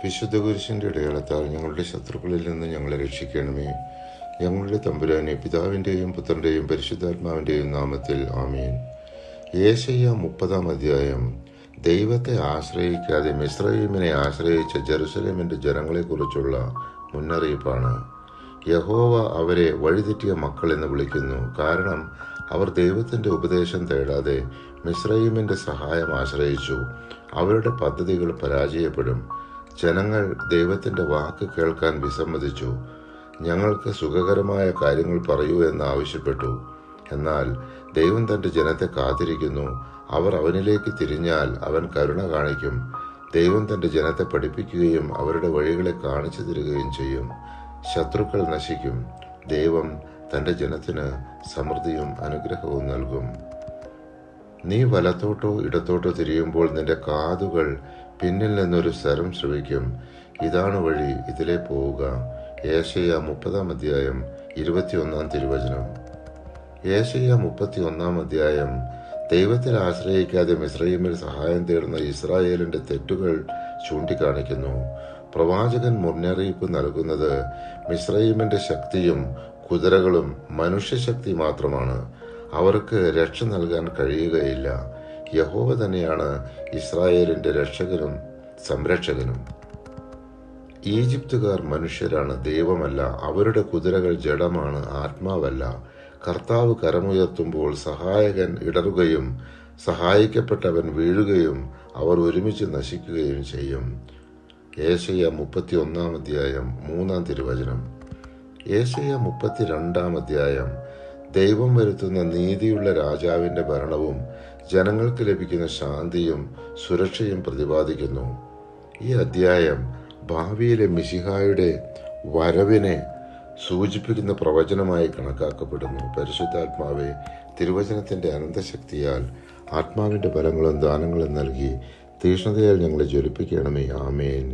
വിശുദ്ധ കുരിശിൻ്റെ അടയാളത്താൽ ഞങ്ങളുടെ ശത്രുക്കളിൽ നിന്ന് ഞങ്ങളെ രക്ഷിക്കണമേ. ഞങ്ങളുടെ തമ്പുരാനെ, പിതാവിൻ്റെയും പുത്രൻ്റെയും പരിശുദ്ധാത്മാവിൻ്റെയും നാമത്തിൽ ആമീൻ. യേശയ്യ 30-ാം അധ്യായം ദൈവത്തെ ആശ്രയിക്കാതെ മിസ്രയീമിനെ ആശ്രയിച്ച ജെറുസലേമിൻ്റെ ജനങ്ങളെക്കുറിച്ചുള്ള മുന്നറിയിപ്പാണ്. യഹോവ അവരെ വഴിതെറ്റിയ മക്കളെന്ന് വിളിക്കുന്നു. കാരണം അവർ ദൈവത്തിൻ്റെ ഉപദേശം തേടാതെ മിസ്രയീമിൻ്റെ സഹായം ആശ്രയിച്ചു. അവരുടെ പദ്ധതികൾ പരാജയപ്പെടും. ജനങ്ങൾ ദൈവത്തിൻ്റെ വാക്ക് കേൾക്കാൻ വിസമ്മതിച്ചു. ഞങ്ങൾക്ക് സുഖകരമായ കാര്യങ്ങൾ പറയൂ എന്ന് ആവശ്യപ്പെട്ടു. എന്നാൽ ദൈവം തൻ്റെ ജനത്തെ കാത്തിരിക്കുന്നു. അവർ അവനിലേക്ക് തിരിഞ്ഞാൽ അവൻ കരുണ കാണിക്കും. ദൈവം തൻ്റെ ജനത്തെ പഠിപ്പിക്കുകയും അവരുടെ വഴികളെ കാണിച്ചു തരികയും ചെയ്യും. ശത്രുക്കൾ നശിക്കും. ദൈവം തൻ്റെ ജനത്തിന് സമൃദ്ധിയും അനുഗ്രഹവും നൽകും. നീ വലത്തോട്ടോ ഇടത്തോട്ടോ തിരിയുമ്പോൾ നിന്റെ കാതുകൾ പിന്നിൽ നിന്നൊരു സ്വരം ശ്രവിക്കും. ഇതാണ് വഴി, ഇതിലെ പോവുക. യേശയ്യ 30-ാം അധ്യായം 21-ാം തിരുവചനം. യേശയ്യ 31-ാം അധ്യായം ദൈവത്തിൽ ആശ്രയിക്കാതെ മിസ്രയീമിൽ സഹായം തേടുന്ന ഇസ്രായേലിന്റെ തെറ്റുകൾ ചൂണ്ടിക്കാണിക്കുന്നു. പ്രവാചകൻ മുന്നറിയിപ്പ് നൽകുന്നത് മിസ്രയീമിന്റെ ശക്തിയും കുതിരകളും മനുഷ്യശക്തി മാത്രമാണ്. അവർക്ക് രക്ഷ നൽകാൻ കഴിയുകയില്ല. യഹോവ തന്നെയാണ് ഇസ്രായേലിന്റെ രക്ഷകനും സംരക്ഷകനും. ഈജിപ്തുകാർ മനുഷ്യരാണ്, ദൈവമല്ല. അവരുടെ കുതിരകൾ ജഡമാണ്, ആത്മാവല്ല. കർത്താവ് കരമുയർത്തുമ്പോൾ സഹായകൻ ഇടറുകയും സഹായിക്കപ്പെട്ടവൻ വീഴുകയും അവർ ഒരുമിച്ച് നശിക്കുകയും ചെയ്യും. യേശയ്യ 31-ാം അധ്യായം 3-ാം തിരുവചനം. യേശയ്യ 32-ാം അധ്യായം ദൈവം വരുത്തുന്ന നീതിയുള്ള രാജാവിന്റെ ഭരണവും ജനങ്ങൾക്ക് ലഭിക്കുന്ന ശാന്തിയും സുരക്ഷയും പ്രതിപാദിക്കുന്നു. ഈ അധ്യായം ഭാവിയിലെ മിശിഹായുടെ വരവിനെ സൂചിപ്പിക്കുന്ന പ്രവചനമായി കണക്കാക്കപ്പെടുന്നു. പരിശുദ്ധാത്മാവെ, തിരുവചനത്തിന്റെ അനന്തശക്തിയാൽ ആത്മാവിന്റെ ബലങ്ങളും ദാനങ്ങളും നൽകി തീക്ഷ്ണതയാൽ ഞങ്ങളെ ജ്വലിപ്പിക്കണമേ. ആമേൻ.